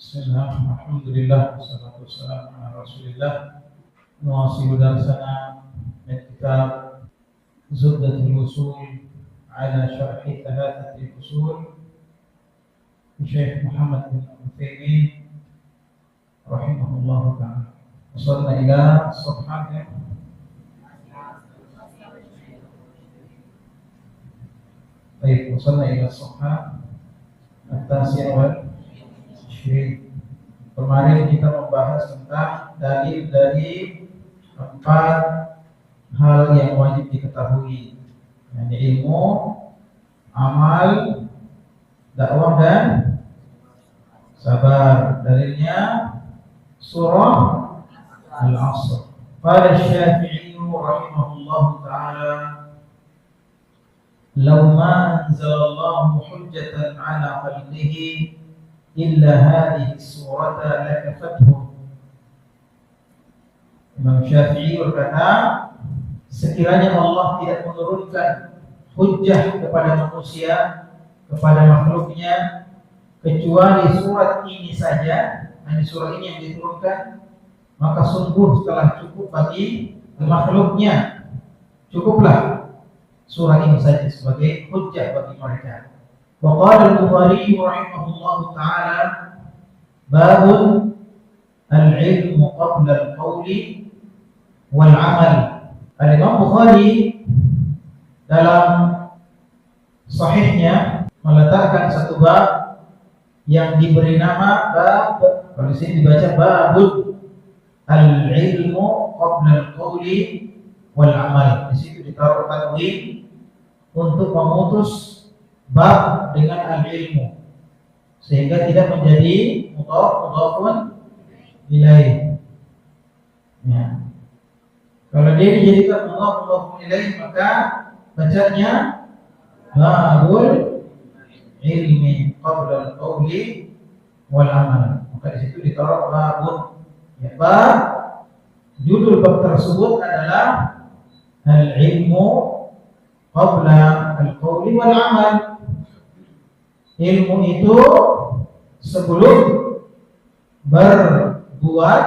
Bismillah, alhamdulillah, wassalatu wassalamu ala rasulillah. Nuwasilu darsana min kitab Zubdatul Usul ala syarhi thalathatil usul Syekh Muhammad bin Utsaimin rahimahullah ta'ala. Wasalna ila safhatnya Baik, wasalna ila safhat at-tasi'ah wal 20. Kemarin kita membahas tentang dalil dari 4 hal yang wajib diketahui, yakni ilmu, amal, dakwah dan sabar. Dalilnya surah Al-Asr. Qala Asy-Syafi'i rahimahullahu ta'ala, "Law ma anzalallahu hujjatan 'ala khalqihi illa hadhihi surata lakafathu." Imam Syafi'i berkata, sekiranya Allah tidak menurunkan hujjah kepada manusia, kepada makhluknya, kecuali surat ini saja, hanya surat ini yang diturunkan, maka sungguh telah cukup bagi makhluknya. Cukuplah surat ini saja sebagai hujjah bagi mereka. وقال البخاري رحمه الله تعالى باب العلم قبل القول والعمل. Al-Imam Bukhari dalam sahihnya meletakkan satu bab yang diberi nama bab, kalau di sini dibaca babul al-ilmu qabla al-qawli wal amal. Di situ ditaruh tanwin untuk memutus bab dengan al-ilmu sehingga tidak menjadi mudhafun ilaih. Ya. Kalau dia dijadikan mudhafun ilaih, maka bacanya babul ilmi qabla al-qawli wal amal. Maka di situ ditaruh babun. Ya, bab judul bab tersebut adalah al-ilmu qabla al-qawli wal amal. Ilmu itu sebelum berbuat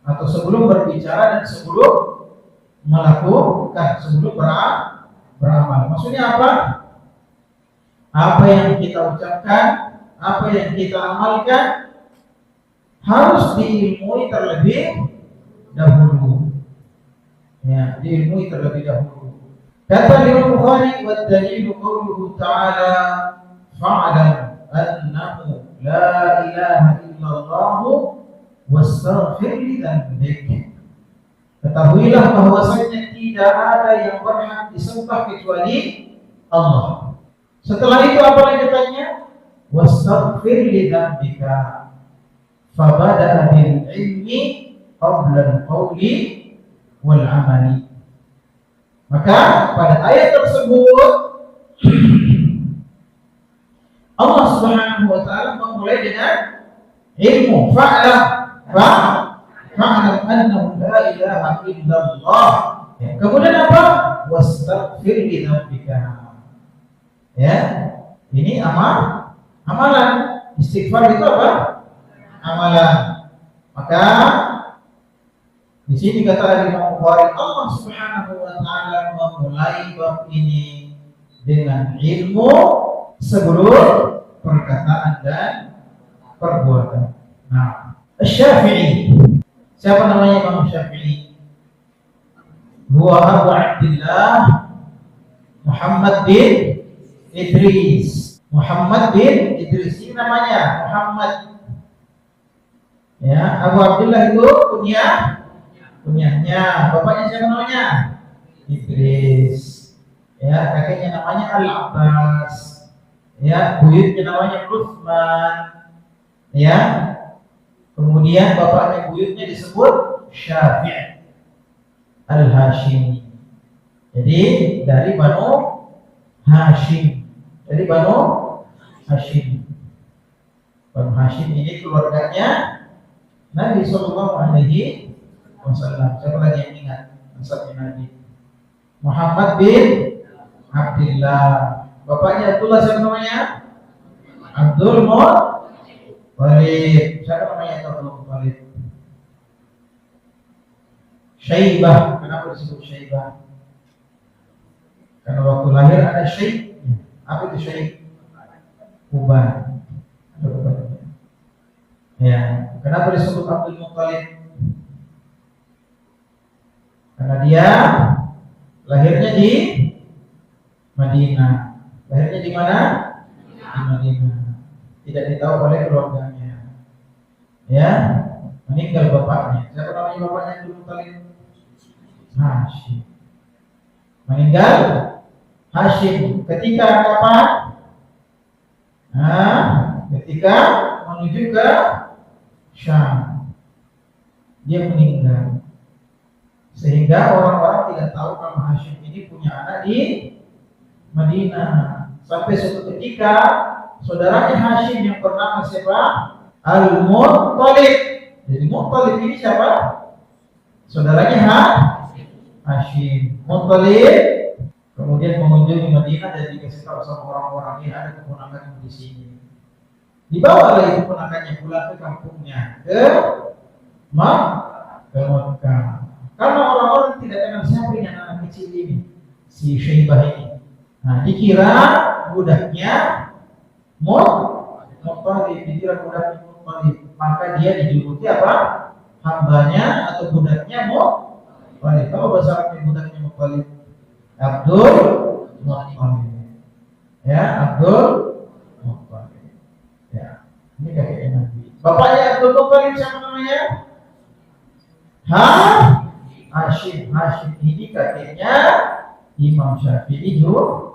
atau sebelum berbicara dan sebelum melakukan, sebelum beramal. Maksudnya apa? Apa yang kita ucapkan, apa yang kita amalkan harus diilmui terlebih dahulu. Ya, diilmui terlebih dahulu. Kata Imam Bukhari, wa dalilu qawluhu ta'ala, fa'lam annahu la ilaha illallah wastaghfir li dhanbik. Ketahuilah bahwasanya tidak ada yang berhak disembah kecuali Allah. Setelah itu apa lanjutannya? Wastaghfir li dhanbika. Fabada'a bil ilmi qabla al-qawli wal amali. Maka pada ayat tersebut Allah Subhanahu wa ta'ala memulai dengan ilmu. Fa'lam annahu la ilaha illallah. Ya. Kemudian apa? Wastaghfir li dhanbika. Ya. Ini amalan. Istighfar itu apa? Amalan. Maka di sini kata Imam Bukhari, Allah Subhanahu wa ta'ala memulai bab ini dengan ilmu sebelum perkataan dan perbuatan. Nah, Asy-Syafi'i. Siapa namanya Imam Syafi'i? Huwa Abu Abdullah Muhammad bin Idris. Muhammad bin Idris ini namanya Muhammad. Ya, Abu Abdullah itu kunyahnya. Bapaknya siapa namanya? Idris. Ya, kakeknya namanya Al-Abbas. Ya, buyutnya namanya Utsman. Ya. Kemudian bapaknya buyutnya disebut Syafi' Al-Hashimi. Jadi dari Banu Hashim. Dari Banu Hashim. Banu Hashim ini keluarganya Nabi sallallahu alaihi wasallam. Siapa lagi yang ingat nasabnya Nabi? Muhammad bin Abdullah. Bapaknya Abdullah siapa namanya? Abdul Talib. Siapa namanya itu Abdul Muttalib? Syaibah. Kenapa disebut Syaibah? Karena waktu lahir ada Syaib. Apa itu Syaib? Uban. Ada ubannya. Ya. Kenapa disebut Abdul Muttalib? Karena dia lahirnya di Madinah. Lahirnya di mana? Di Madinah. Tidak ditahu oleh keluarganya. Ya, meninggal bapaknya. Siapa namanya bapaknya Abdul Muttalib? Hashim. Meninggal Hashim. Ketika apa? Ketika menuju ke Syam, dia meninggal. Sehingga orang-orang tidak tahu kalau Hashim ini punya anak di Madinah. Sampai suatu ketika saudaranya Hashim yang bernama siapa? Al-Muttalib. Jadi Muttalib ini siapa? Saudaranya Hashim. Muttalib kemudian mengunjungi Madinah dan dikasih tahu sama orang-orang ini ada keponakan di sini. Dibawa lagi keponakannya pulang ke kampungnya ke Makkah. Karena orang-orang tidak kenal siapa ini anak kecil ini, si Syaibah ini. Nah, dikira budaknya Muttalib, dikira budaknya Muttalib. Maka dia dijuluki apa? Hambanya atau budaknya Muttalib. Apa bahasa Arabnya budaknya Muttalib? Abdul Muttalib. Ya, Abdul Muttalib. Ya, ini kakeknya Nabi. Bapaknya Abdul Muttalib siapa namanya? Hashim. Hashim ini kakeknya Imam Syafi'i juga.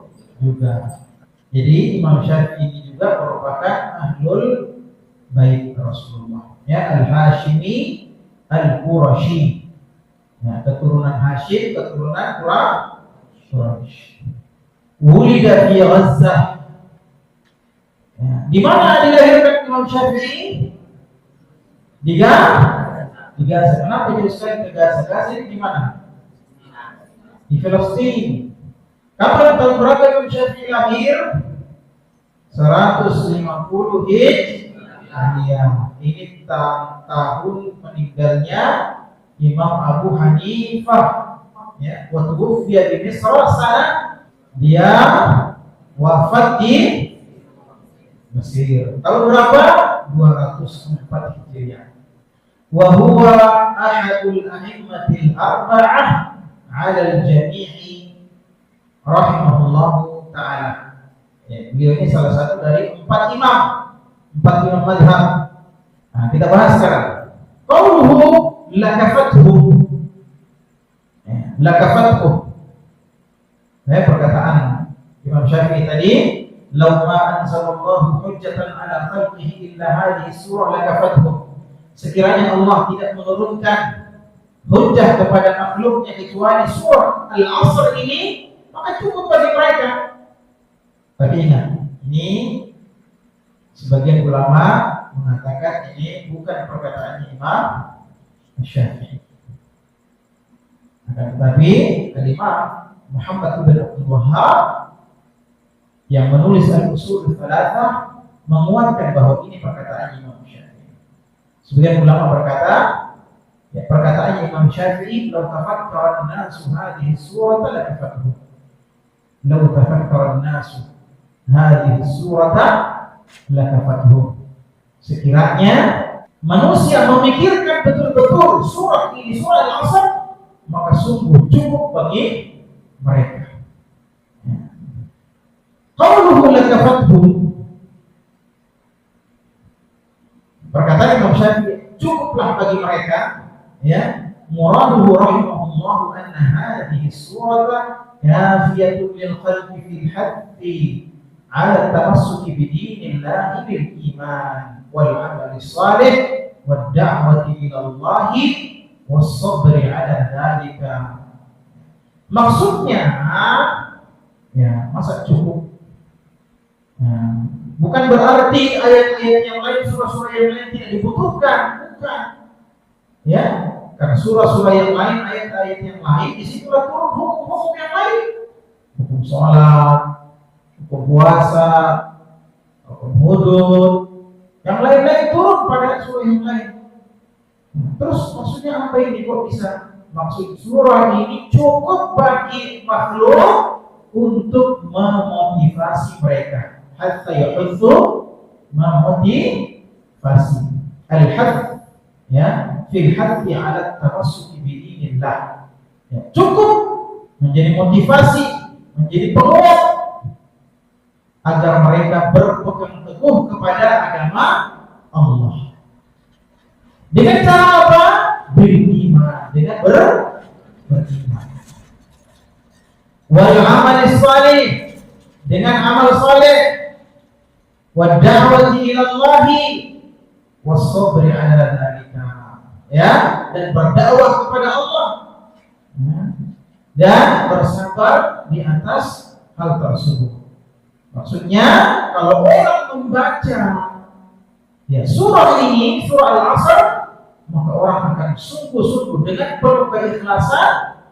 Jadi Imam Syafi'i ini juga merupakan ahlul bait Rasulullah. Ya, Al-Hashimi Al-Qurashi. Ya, keturunan Hashim, keturunan Quraisy. Wulida fi Gaza. Ya, di mana dilahirkan Imam Syafi'i? Di Gaza. Kenapa jauh sekali ke Gaza? Gaza ini di mana? Di Palestina. Kapan tahun berapa Imam Syafi'i lahir? 150 Hijriah. Ini tahun meninggalnya Imam Abu Hanifah. Ya, waktu dia di Misr sana, dia wafat di Mesir. Tahun berapa? 204 Hijriah. Wa huwa ahadul a'immatil arba'ah 'ala al-jami'i rahimahullahu ta'ala. Ya, beliau ini salah satu dari empat imam mazhab. Nah, kita bahas sekarang. Qauluhu lakafathu. Ya, lakafathu. Perkataan Imam Syafi'i tadi, "Law ma anzalallahu hujjatan 'ala khalqihi illa hadhihi surah lakafathu." Sekiranya Allah tidak menurunkan hujjah kepada makhluknya kecuali surah Al-Asr ini, maka cukup bagi mereka. Tapi ingat, ini sebagian ulama mengatakan ini bukan perkataan Imam Syafi'i. Tetapi Imam Muhammad bin Abdul Wahhab yang menulis Al-Usul Tsalatsah menguatkan bahwa ini perkataan Imam Syafi'i. Sebagian ulama berkata, ya, perkataan Imam Syafi'i, "Law tafakkara an-nasu hadhihi surata lakafathu." Law tafakkara an-nasu hadhihi surata lakafathu. Sekiranya manusia memikirkan betul-betul surah ini, surah Al-Asr, maka sungguh cukup bagi mereka. Qauluhu lakafathu. Perkataan Imam Syafi'i, cukuplah bagi mereka, ya. Muraduhu rahimahullahu anna hadhihi surata kafiyatun lil khalqi fil haddi 'ala tamassuki bi dinillahi bil iman wal 'amali shalih wad da'wati ila Allah was sabri 'ala dzalika. Maksudnya, ya, masa cukup? Bukan berarti ayat-ayat yang lain, surah-surah yang lain tidak dibutuhkan, bukan. Ya, karena surah-surah yang lain, ayat-ayat yang lain, di situ turun hukum-hukum yang lain, hukum sholat, hukum puasa, hukum hudud, Yang lain-lain turun pada surah yang lain. Terus maksudnya apa ini kok bisa? Maksud surah ini cukup bagi makhluk untuk memotivasi mereka. Hatta yahutsu memotivasi. Al-hadd ya, fil haddi 'ala tamassuki bi dinillah. Ya, cukup menjadi motivasi, menjadi penguat agar mereka berpegang teguh kepada agama Allah. Dengan cara apa? Beriman, dengan beriman. Wal amal salih, dengan amal saleh. Wa da'wati ila Allah was sabri 'ala dzalika. Ya, dan berdakwah kepada Allah. Ya. Dan bersabar di atas hal tersebut. Maksudnya kalau orang membaca ya surah ini, surah Al-Asr, maka orang akan sungguh-sungguh dengan penuh keikhlasan,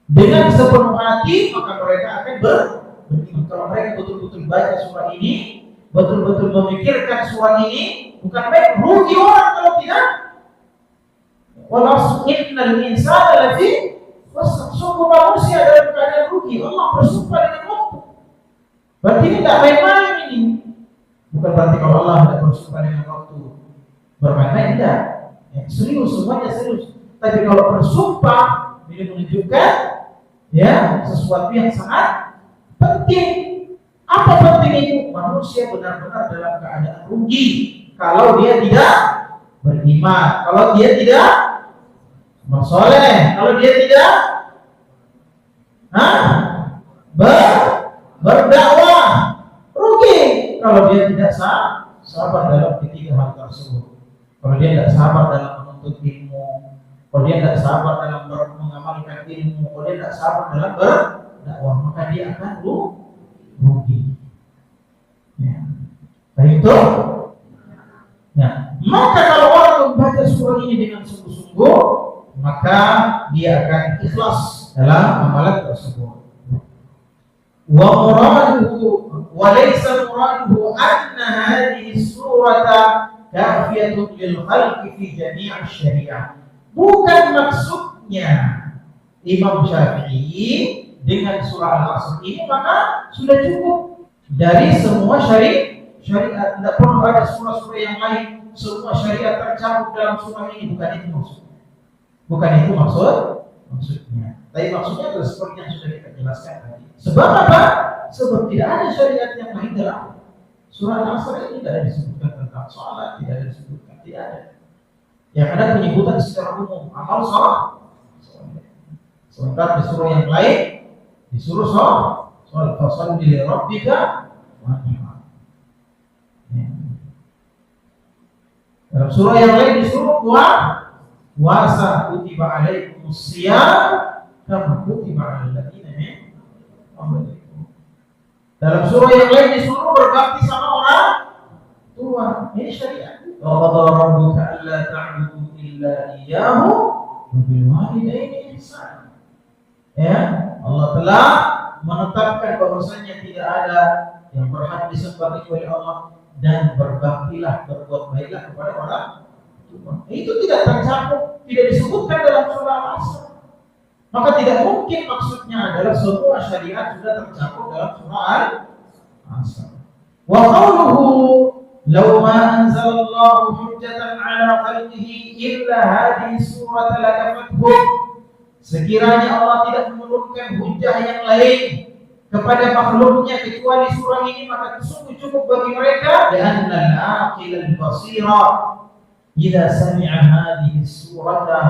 dengan sepenuh hati, maka mereka akan beriman. Kalau mereka betul-betul baca surah ini, betul-betul memikirkan surah ini, bukan baik rugi orang kalau tidak. Walau innal insana lafi khusr, sungguh manusia dalam keadaan rugi. Allah bersumpah dengan waktu. Berarti ini tidak main-main ini. Bukan berarti kalau Allah tidak bersumpah dengan waktu bermain-main, tidak. Ya, serius, semuanya serius. Tapi kalau bersumpah ini menunjukkan ya sesuatu yang sangat penting. Apa penting itu? Manusia benar-benar dalam keadaan rugi kalau dia tidak beriman, kalau dia tidak bersoleh, kalau dia tidak berdakwah, rugi kalau dia tidak sabar dalam ketiga hal tersebut. Kalau dia tidak sabar dalam menuntut ilmu, kalau dia tidak sabar dalam mengamalkan ilmu, kalau dia tidak sabar dalam berdakwah, maka dia akan rugi. Ya. Baik itu. Ya. Maka kalau orang membaca surah ini dengan sungguh-sungguh, maka dia akan ikhlas dalam amalan tersebut. Wa muraduhu wa laysa muraduhu anna hadhihi surata kafiyatun lil khalqi fi jami' syariah. Bukan maksudnya Imam Syafi'i dengan surah Al-Asr ini maka sudah cukup dari semua syariat. Tidak perlu ada surah-surah yang lain, semua syariat tercakup dalam surah ini. Bukan itu maksudnya. Bukan itu maksudnya. Tapi maksudnya adalah seperti yang sudah kita jelaskan tadi. Sebab apa? Sebab tidak ada syariat yang lain dalam surah Al-Asr ini. Tidak ada disebutkan tentang sholat, tidak ada disebutkan, tidak ada. Yang ada penyebutan secara umum amal sholat. Sementara di surah yang lain disuruh sholat. Fasholli li rabbika wanhar. Dalam surah yang lain disuruh puasa, kutiba alaikumus shiyam kama kutiba alal ladzina min qablikum. Dalam surah yang lain disuruh berbakti sama orang tua. Ini syariat. Wa qadara rabbuka alla ta'budu illa iyyahu wa bil walidayni ihsana. Ya, Allah telah menetapkan bahwasanya tidak ada yang berhak disembah kecuali Allah, dan berbaktilah, berbuat baiklah kepada orang tua. Itu tidak tercakup, tidak disebutkan dalam surah Al-Asr. Maka tidak mungkin maksudnya adalah semua syariat sudah tercakup dalam surah Al-Asr. Wa qawluhu law ma anzalallahu hujjatan ala khalqihi illa hadhihi surata lakafathum. Sekiranya Allah tidak menurunkan hujjah yang lain kepada makhluknya kecuali surah ini, maka sungguh cukup bagi mereka. Dan al-aqil al-basira idza sami'a hadhihi surata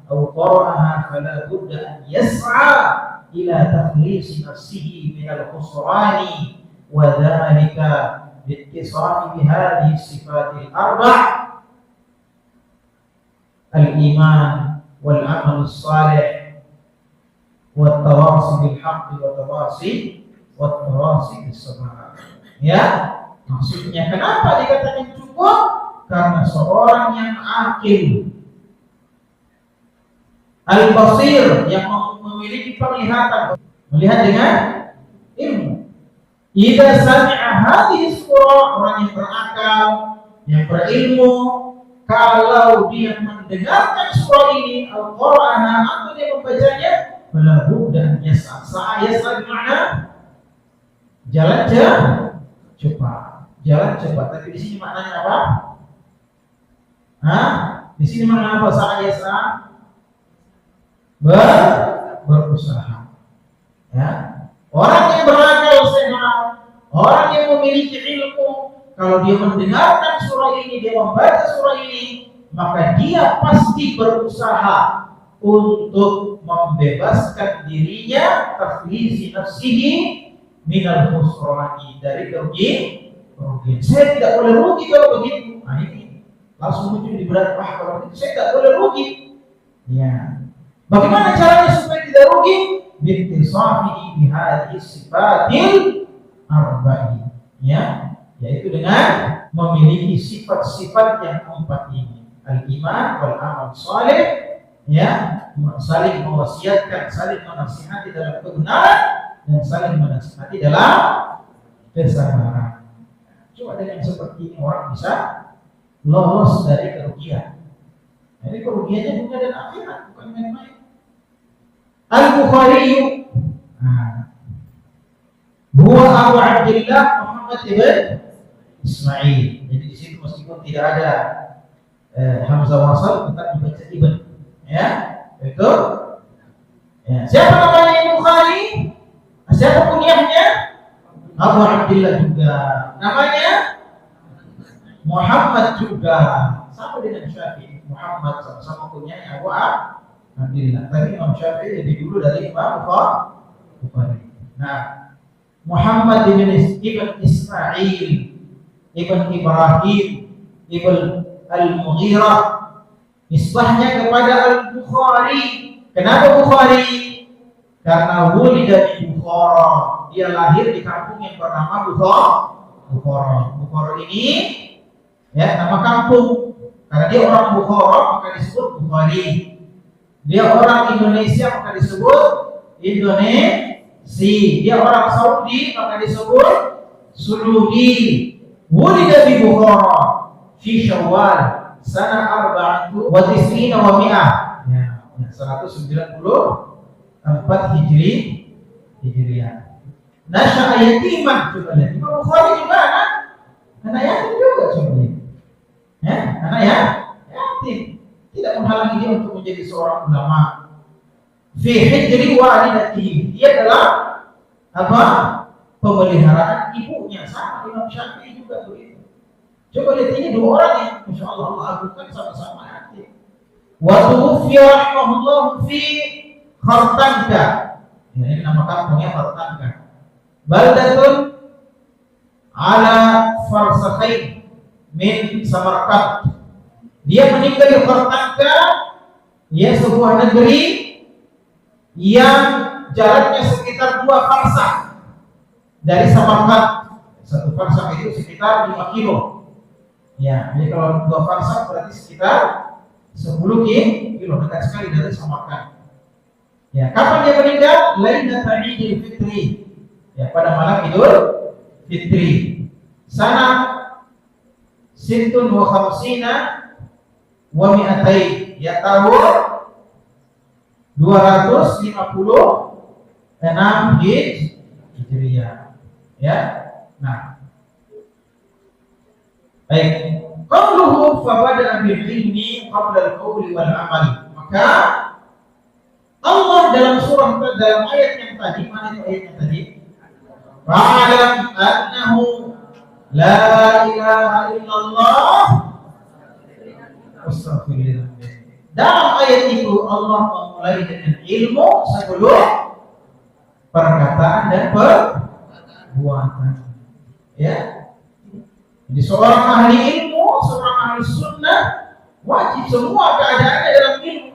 aw qara'aha fala budda an yas'a ila takhlis nafsihi min al-khusrani wa dhalika biittisaf bi hadhihi sifat al-arba' al-iman wal 'amal as-salih wat-tawasi bil haqqi wat-tawasi bis sabr. Ya, maksudnya kenapa dikatakan cukup? Karena seorang yang akil, al-basir, yang memiliki penglihatan, melihat dengan ilmu. Idza sami'a hadhihi surah, orang yang berakal yang berilmu, kalau dia mendengarkan surah ini Al-Qur'an atau dia membacanya, falahu dan yasa. Yasa bermakna jalan cepat. Jalan cepat. Tapi di sini maknanya apa? Di sini maknanya apa? Yasa berusaha. Ya. Orang yang berakal sehat, orang yang memiliki ilmu, kalau dia mendengarkan surah ini, dia membaca surah ini, maka dia pasti berusaha untuk membebaskan dirinya taflizi nafsihi minal khusrani, dari kerugian. Saya tidak boleh rugi kalau begitu. Nah ini langsung muncul di berat, kalau begitu saya tidak boleh rugi. Ya. Bagaimana caranya supaya tidak rugi? Bintisafihi bihadhihi sifatil arba'i. Ya, yaitu dengan memiliki sifat-sifat yang 4 ini. Al-iman wal amal saleh, ya, saling mewasiatkan, saling menasihati dalam kebenaran dan saling menasihati dalam kesabaran. Cuma dengan seperti ini orang bisa lolos dari kerugian. Jadi kerugiannya dunia dan akhirat, bukan main-main. Al-Bukhari huwa Abu Abdullah Muhammad ibn Ismail. Jadi di situ meskipun tidak ada hamzah wasal tetap dibaca ibn. Ya, itu. Ya. Siapa namanya Bukhari? Siapa kunyahnya? Abu Abdullah juga. Namanya Muhammad juga. Sama dengan Syafi'i. Muhammad sama-sama kunyahnya Abu Abdullah. Tapi Imam Syafi'i lebih dulu dari Imam Bukhari. Nah, Muhammad ibn Ismail ibn Ibrahim ibn Al-Mughirah, nisbahnya kepada Al-Bukhari. Kenapa Bukhari? Karena wulida di Bukhara, dia lahir di kampung yang bernama Bukhara. Bukhara ini ya nama kampung. Karena dia orang Bukhara maka disebut Bukhari. Dia orang Indonesia maka disebut Indonesia. Dia orang Saudi maka disebut Saudi. Wulida di Bukhara fi Syawal sana 94 wa 100. Ya, 194 Hijriah. Nasya'a yatiman, coba lihat. Imam Bukhari juga anak yatim juga, coba lihat. Ya, anak yatim. Tidak menghalangi dia untuk menjadi seorang ulama. Fi hijri walidatihi, dia adalah apa? Pemeliharaan ibunya. Sama Imam Syafi'i juga begitu. Coba lihat ini dua orang yang insyaallah Allah agungkan sama-sama yatim. Wa tuwfiya rahimahullah fi Khartanka. Ya, ini nama kampungnya Khartanka. Baldatun ala farsakhain min Samarkand. Dia meninggal di Khartanka, ya sebuah negeri yang jaraknya sekitar 2 farsakh dari Samarkand. 1 farsakh itu sekitar 5 kilo. Ya, jadi kalau 2 farsakh berarti sekitar 10 kilo, dekat sekali dari Samarkand. Ya, kapan dia meninggal? Lailatul Idul Fitri. Ya, pada malam Idul Fitri. Sana Situn wa khamsina wa mi'atain, ya tahun 256 Hijriah. Ya. Nah. Baik. Qauluhu fa bada'a bil ilmi qabla al-qawli wal amal. Maka Allah dalam dalam ayat yang tadi, mana itu ayatnya tadi? Fa'alam annahu la ilaha illallah. Astaghfirullah. Dalam ayat itu Allah memulai dengan ilmu sebelum perkataan dan perbuatan. Ya. Jadi seorang ahli ilmu, seorang ahli sunnah wajib semua keadaannya dalam ilmu.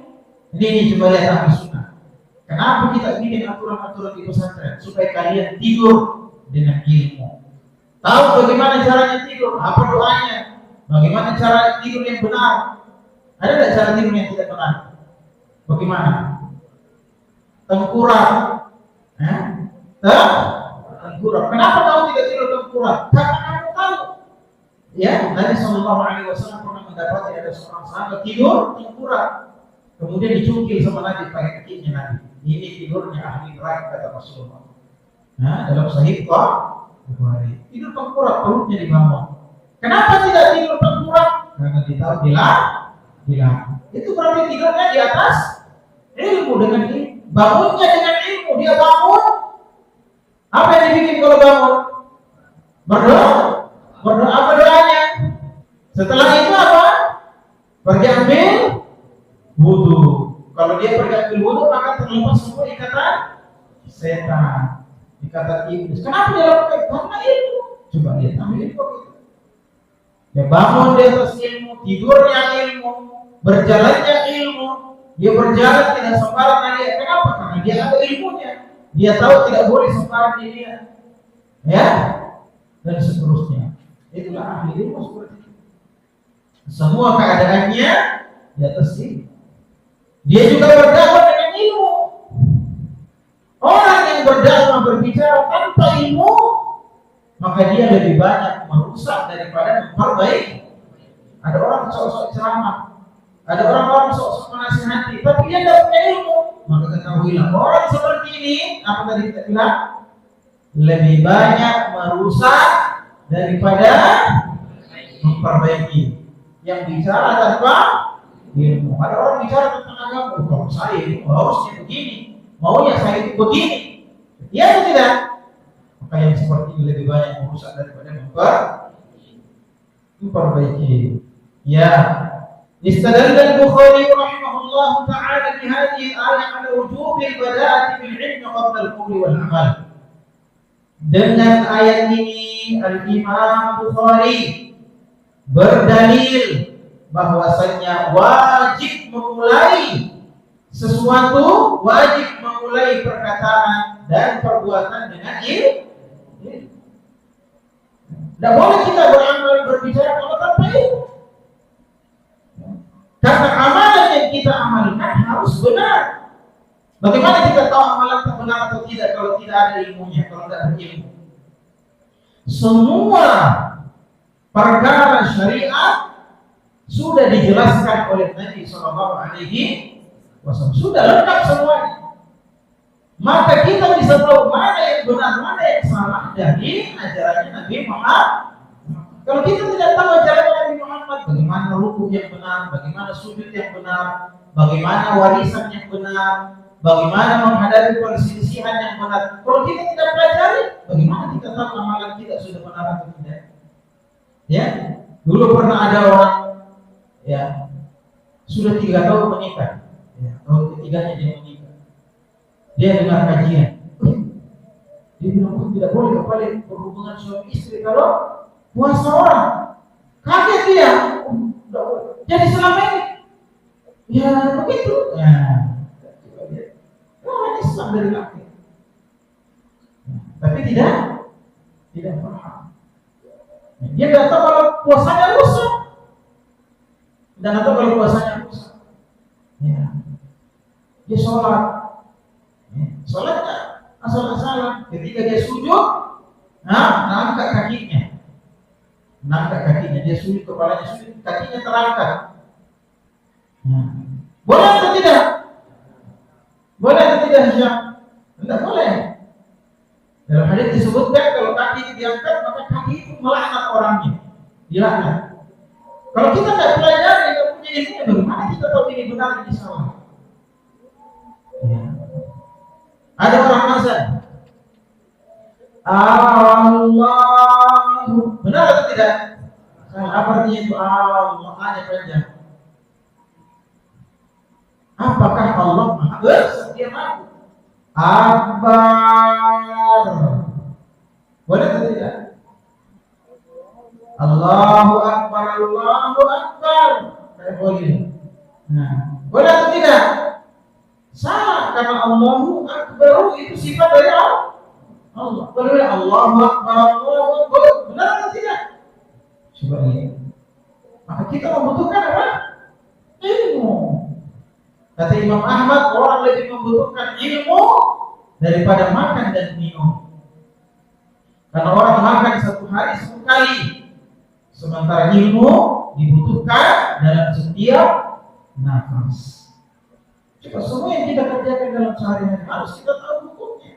Ini coba lihat ahli sunnah. Kenapa kita bikin aturan-aturan di pesantren? Supaya kalian tidur dengan ilmu. Tahu bagaimana caranya tidur? Apa doanya? Bagaimana cara tidur yang benar? Ada tidak cara tidur yang tidak benar? Bagaimana? Tengkurap. Tengkurap. Kenapa kamu tidak tidur tengkurap? Karena kamu tahu Ya, Nabi Shallallahu Alaihi Wasallam pernah mendapati ada seorang sahabat tidur tengkurap, kemudian dicungkil sama Nabi pakai kakinya Nabi. Ini tidurnya ahli neraka kata Rasulullah. Nah, dalam Sahih Bukhari, tidur tengkurap, perutnya di bawah. Kenapa tidak tidur tengkurap? Karena ditaruh bilang. Itu berarti tidurnya di atas ilmu dengan ilmu. Bangunnya dengan ilmu. Dia bangun. Apa yang dibikin kalau bangun? Berdoa. Berdoa apa doanya? Setelah itu apa? Pergi ambil wudu. Kalau dia pergi ambil wudu maka terlepas semua ikatan setan, ikatan iblis. Kenapa dia lakukan? Karena ilmu. Coba lihat, ambil ilmu. Dia bangun di atas ilmu, tidurnya ilmu, berjalannya ilmu. Dia berjalan tidak sembarangan dia. Kenapa? Karena dia ada ilmunya. Dia tahu tidak boleh sembarangan dia. Ya, dan seterusnya. Itulah ahli ilmu seperti itu. Semua keadaannya di atas ilmu. Dia juga berdakwah dengan ilmu. Orang yang berdakwah berbicara tanpa ilmu, maka dia lebih banyak merusak daripada memperbaiki. Ada orang sok-sok ceramah, ada orang-orang sok-sok menasihati, tapi dia tidak punya ilmu. Maka ketahuilah orang seperti ini, apa tadi kita bilang, lebih banyak merusak daripada memperbaiki. Yang bicara tanpa ilmu. Ada orang bicara tentang agama, kalau saya ini harusnya begini, maunya saya itu begini. Ya atau tidak? Maka yang seperti ini lebih banyak merusak daripada memperbaiki. Ya. Istadalla al-Bukhari rahimahullah ta'ala bi hadhihi al-ayah ala wujub al-bada'ati bil 'ilm qabla al-qawli wal 'amal. Dengan ayat ini Al-Imam Bukhari berdalil bahwasanya wajib memulai sesuatu, wajib memulai perkataan dan perbuatan dengan ilmu. Tidak boleh kita beramal berbicara kalau tanpa ilmu. Karena amalan yang kita amalkan harus benar. Bagaimana kita tahu amalan itu benar atau tidak kalau tidak ada ilmunya, kalau tidak berilmu? Semua perkara syariat sudah dijelaskan oleh Nabi Sallallahu Alaihi Wasallam, sudah lengkap semuanya. Maka kita bisa tahu mana yang benar, mana yang salah dari ajarannya Nabi Muhammad. Kalau kita tidak tahu ajaran Nabi Muhammad, bagaimana rukuk yang benar, bagaimana sujud yang benar, bagaimana warisan yang benar, bagaimana menghadapi perselisihan yang benar. Kalau kita tidak pelajari, bagaimana kita tahu amalan kita sudah benar atau tidak? Ya, dulu pernah ada orang, ya, sudah 3 tahun menikah, ya, tahun ketiganya dia menikah. Dia dengar kajian, dia bilang tidak boleh kembali berhubungan suami istri kalau puasa orang. Kaget dia, jadi selama ini, ya begitu. Ya. Islam dari laki, tapi tidak paham. Dia tidak tahu kalau puasanya rusak, dan atau kalau puasanya rusak. Ya. Dia sholat, sholatnya asal-asalan. Ketika dia sujud, angkat kakinya, dia sujud, kepalanya sujud, kakinya terangkat. Boleh atau tidak? Boleh atau tidak Syekh? Tidak boleh. Dalam hadis disebutkan kalau kaki diangkat maka kaki itu melaknat orangnya, dilaknat. Kalau kita tidak pelajari, tidak punya ilmunya, bagaimana kita tahu ini benar ini salah? Ya. Ada orang azan, Allah, benar atau tidak? Apa artinya itu Allah? Hanya panjang. Apakah Allah Maha Bersedia Maha Akbar? Boleh atau tidak? Allahu Akbar, Allahu Akbar. Saya boleh. Boleh atau tidak? Salah, karena Allahu Akbar itu sifat dari Allah. Boleh Allahu Akbar, Allahu Akbar. Benar atau tidak? Coba lihat. Maka kita membutuhkan apa? Ilmu. Kata Imam Ahmad, orang lebih membutuhkan ilmu daripada makan dan minum. Karena orang makan 1 hari 10 kali, Sementara ilmu dibutuhkan dalam setiap nafas. Coba semua yang kita kerjakan dalam sehari-hari harus kita tahu hukumnya.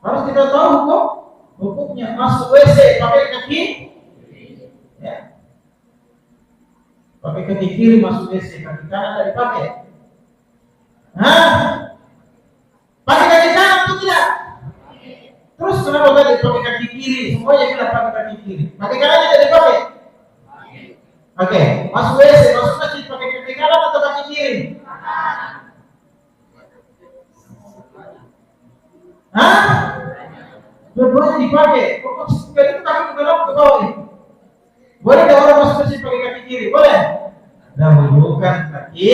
Harus kita tahu hukumnya. Masuk WC pakai kaki, ya. Pakai kaki kiri masuk WC, kaki kanan tidak dipakai. Pakai kaki kanan atau tidak? Terus kenapa tadi pakai kaki kiri? Semuanya bilang pakai kaki kiri. Pakai kanan tidak dipakai? Oke, masuk WC, masuk masjid pakai kaki kanan atau kaki kiri? Dua-duanya dipakai. Kok itu kaki ke dalam ke bawah? Boleh tidak orang masuk masjid pakai kaki kiri? Boleh? Dahulukan kaki.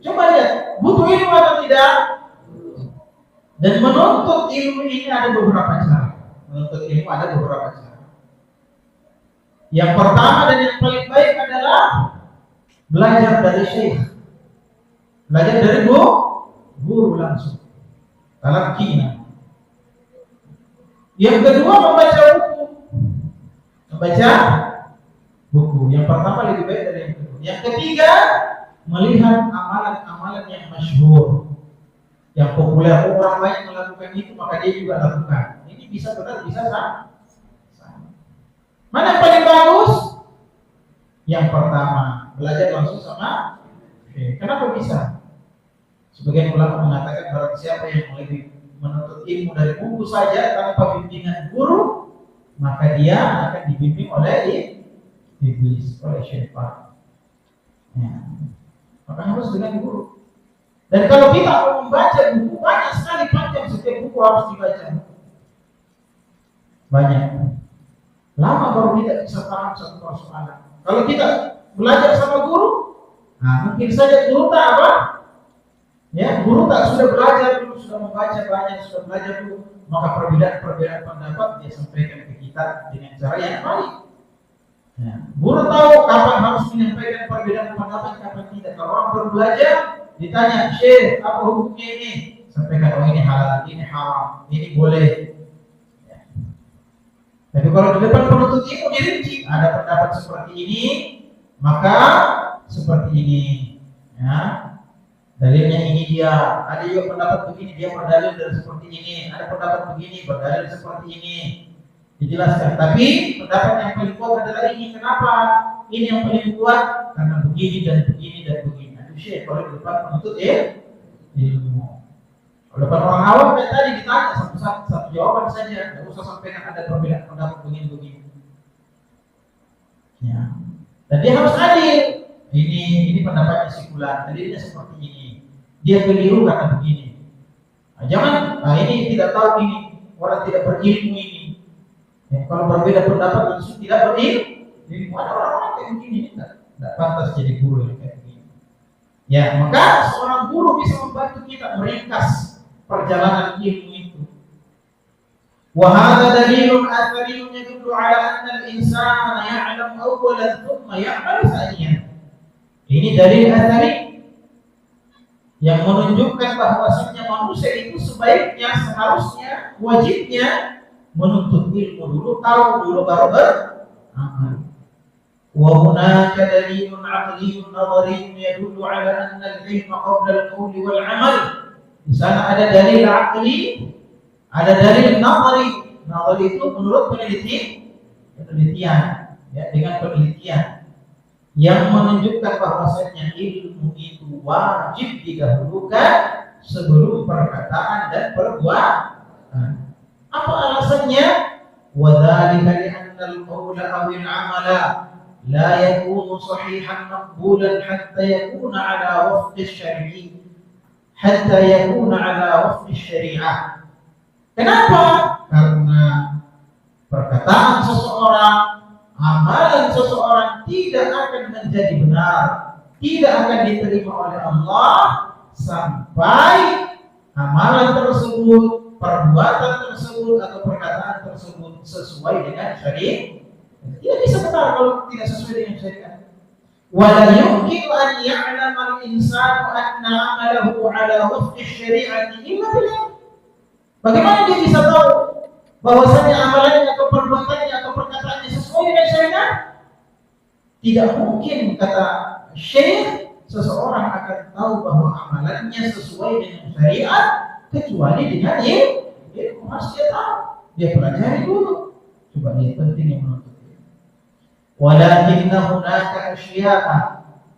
Coba lihat, butuh ilmu atau tidak? Dan menuntut ilmu ini ada beberapa cara. Menuntut ilmu ada beberapa cara. Yang pertama dan yang paling baik adalah belajar dari syekh. Belajar dari guru langsung. Talaqina. Yang kedua membaca buku. Membaca buku. Yang pertama lebih baik dari yang kedua. Yang ketiga melihat amalan-amalan yang masyhur, yang populer, orang lain melakukan itu maka dia juga lakukan. Ini bisa benar, bisa salah. Mana yang paling bagus? Yang pertama, belajar langsung sama. Kenapa bisa? Sebagian ulama mengatakan barang siapa yang lebih menuntut ilmu dari buku saja tanpa bimbingan guru, maka dia akan dibimbing oleh iblis, oleh syaitan. Ya. Maka harus dengan guru. Dan kalau kita mau membaca buku, banyak sekali panjang, setiap buku harus dibaca. Banyak. Lama baru kita bisa paham satu persoalan. Kalau kita belajar sama guru, mungkin saja guru tak apa? Ya, guru tak sudah belajar dulu, sudah membaca banyak, sudah belajar dulu, maka perbedaan pendapat dia sampaikan ke kita dengan cara yang baik. Ya. Guru tahu kapan harus menyampaikan perbedaan pendapat, kapan tidak. Kalau orang baru belajar, ditanya, Syekh, apa hukumnya ini? Sampaikan, oh ini halal, ini haram, ini boleh. Ya. Tapi kalau di depan penuntut ilmu dirinci, ada pendapat seperti ini, maka seperti ini. Ya. Dalilnya ini dia, ada juga pendapat begini, dia berdalil dari seperti ini, ada pendapat begini, berdalil seperti ini. Dijelaskan, tapi pendapat yang paling kuat adalah ini. Kenapa? Ini yang paling kuat karena begini dan begini dan begini. Itu Syekh kalau di depan penuntut ilmu. Kalau depan orang awam kayak tadi ditanya satu jawaban saja, tidak usah sampaikan ada perbedaan pendapat begini. Ya. Dan dia harus adil. Ini pendapatnya si fulan, dalilnya seperti ini. Dia keliru karena begini. Jangan, ini tidak tahu ini, orang tidak berilmu ini. Ya, kalau berbeda pendapat langsung tidak berilmu. Ada orang kayak begini, tidak pantas jadi guru yang kayak begini. Ya, maka seorang guru bisa membantu kita meringkas perjalanan ilmu itu. Wa hadza dalilun athariyun yadullu ala anna al-insana ya'lam awwalan thumma ya'mal thaniyan. Ini dalil athari yang menunjukkan bahwasanya manusia itu sebaiknya, seharusnya, wajibnya menuntut ilmu dulu, tahu dulu baru beramal. Wa hunaka dalilun 'aqliyyun nadhariyyun yadullu 'ala anna al-'ilma qabla al-qawli wal 'amal. Di sana ada dalil 'aqli, ada dalil nadhari. Nadhari itu menurut penelitian, ya, dengan penelitian yang menunjukkan bahwasanya ilmu itu wajib didahulukan sebelum perkataan dan perbuatan. Apa alasannya? Wadzalika li'anna al-qawla aw al-'amala la yakunu sahihan maqbulan hatta yakuna 'ala wafqi asy-syar'i syariah. Kenapa? Karena perkataan seseorang, amalan seseorang tidak akan menjadi benar, tidak akan diterima oleh Allah sampai amalan tersebut, perbuatan tersebut atau perkataan tersebut sesuai dengan syariat. Tidak bisa benar kalau tidak sesuai dengan syariat. Wala yumkin an ya'lama al-insanu anna 'amalahu 'ala wafqi asy-syari'ati illa billah. Bagaimana dia bisa tahu bahwasanya amalannya atau perbuatannya atau perkataannya sesuai dengan syariat? Tidak mungkin, kata Syekh, seseorang akan tahu bahwa amalannya sesuai dengan syariat kecuali dengan ilmu. Harus dia tahu, dia pelajari dulu. Coba lihat pentingnya menuntut ilmu. Walakinna hunaka asya'a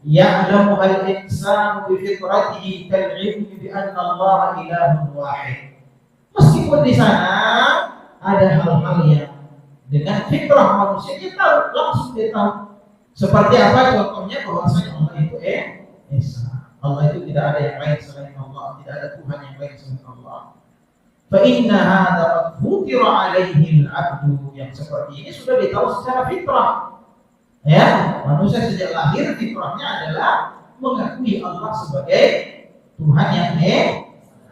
ya'lamu al-insanu bi fitratihi kal-'ilmi bi anna Allah ilahun wahid. Meskipun di sana ada hal-hal yang dengan fitrah manusia dia tahu, langsung dia tahu. Seperti apa contohnya? Bahwasanya Allah itu Esa. Allah itu tidak ada yang lain selain Allah, tidak ada Tuhan yang lain selain Allah. Fa inna hadza qad futira alaihi al-'abdu, yang seperti ini sudah ditahu secara fitrah. Ya, manusia sejak lahir fitrahnya adalah mengakui Allah sebagai Tuhan yang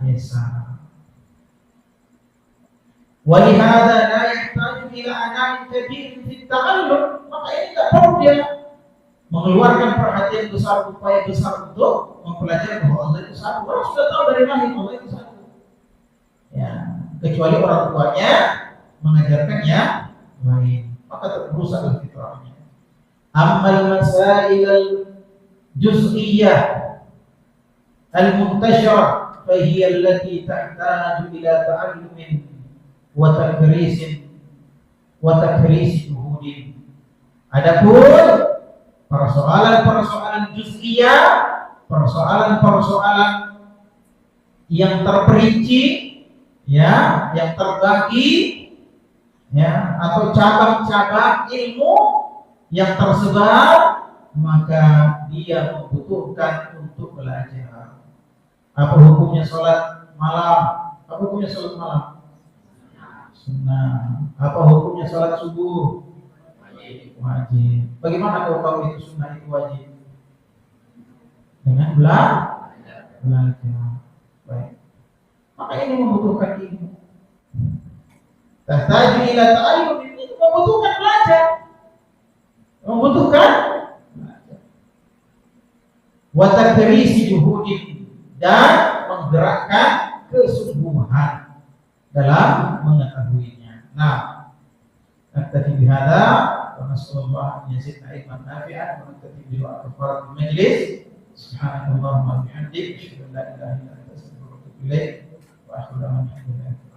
Esa. Walihada la yahtaju ila anam kabir fi ta'allum, maka ini tidak perlu dia mengeluarkan perhatian besar, upaya besar untuk mempelajari bahwa Allah itu satu. Orang sudah tahu dari lahir Allah itu satu. Ya, kecuali orang tuanya mengajarkannya lain, maka terusaklah fitrahnya. Ammal masail al-juz'iyyah al-muntashirah fa hiya allati tahtaju ila ta'allumin wa takris juhudin. Adapun persoalan-persoalan juz'iyah, persoalan-persoalan yang terperinci, ya, yang terbagi, ya, atau cabang-cabang ilmu yang tersebar, maka dia membutuhkan untuk belajar. Apa hukumnya sholat malam? Apa hukumnya sholat malam? Sunnah. Apa hukumnya sholat subuh? Wajib. Bagaimana kalau tahu itu sunnah, itu wajib? Dengan belajar. Baik. Maka ini membutuhkan ilmu. Tahtaju ila ta'allum, ini membutuhkan belajar. Membutuhkan belajar. Wa takrisi juhudin, dan menggerakkan kesungguhan dalam mengetahuinya. Nah, naktafi bihadza wa nasallallahu an yazidna ilman nafi'an wa naktafi bi kafaratul majlis. Subhanakallahumma wa bihamdika asyhadu an la ilaha illa anta astaghfiruka wa atubu ilaik wa akhiru da'wana alhamdulillah.